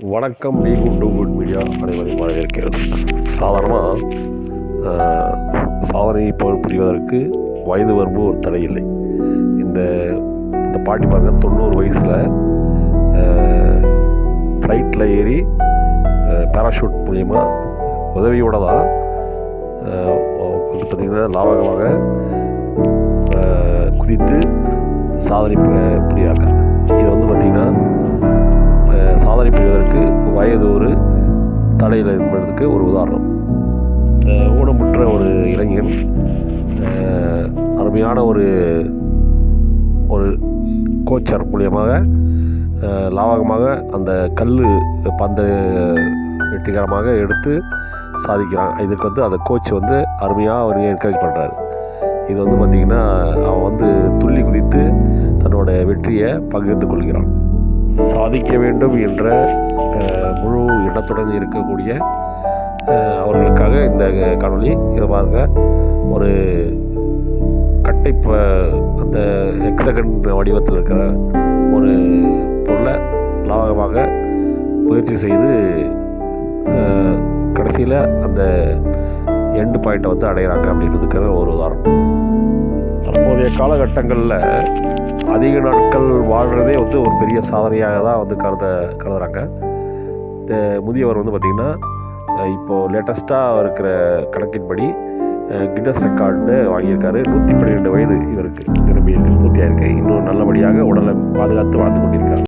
வணக்கம். T good to good media அனைவரையும் வரவேற்கிறது. சாதாரணமாக சாதனை புரிவதற்கு வயது வரம்பு ஒரு தடை இல்லை. இந்த இந்த பாட்டி பாருங்க, 90 வயசில் ஃப்ளைட்டில் ஏறி பேராஷூட் மூலிமா உதவியோடு தான் வந்து பார்த்திங்கன்னா லாவகமாக குதித்து சாதனை புரிகிறாங்க. இது வந்து பார்த்திங்கன்னா சாதனை புரிவதற்கு வயது ஒரு தடையில் என்பதற்கு ஒரு உதாரணம். ஊனமுற்ற ஒரு இளைஞன் அருமையான ஒரு கோச்சர் மூலியமாக லாவகமாக அந்த பந்தை வெற்றிகரமாக எடுத்து சாதிக்கிறான். இதுக்கு வந்து அந்த கோச் வந்து அருமையாக அவர் என்கரேஜ் பண்ணுறாரு. இது வந்து பார்த்திங்கன்னா அவன் வந்து துள்ளி குதித்து தன்னோட வெற்றியை பகிர்ந்து கொள்கிறான். சாதிக்க வேண்டும் என்ற முழு எண்ணத்துடன் இருக்கக்கூடிய அவர்களுக்காக இந்த காணொளி. இதை பாருங்க, ஒரு அந்த ஹெக்ஸகன் வடிவத்தில் இருக்கிற ஒரு பொருளை லாவகமாக முயற்சி செய்து கடைசியில் அந்த எண்டு பாயிண்ட்டை வந்து அடைகிறாங்க அப்படின்றதுக்கான ஒரு உதாரணம். தற்போதைய காலகட்டங்களில் அதிக நாட்கள் வாழ்கிறதே வந்து ஒரு பெரிய சாதனையாக தான் வந்து கருதுகிறாங்க. இந்த முதியவர் வந்து பார்த்திங்கன்னா இப்போது லேட்டஸ்ட்டாக இருக்கிற கணக்கின்படி கின்னஸ் ரெக்கார்டு வாங்கியிருக்காரு. 112 வயது இவருக்கு பூர்த்தியாக இருக்குது. இன்னும் நல்லபடியாக உடலை பாதுகாத்து வாழ்ந்து கொண்டிருக்கார்.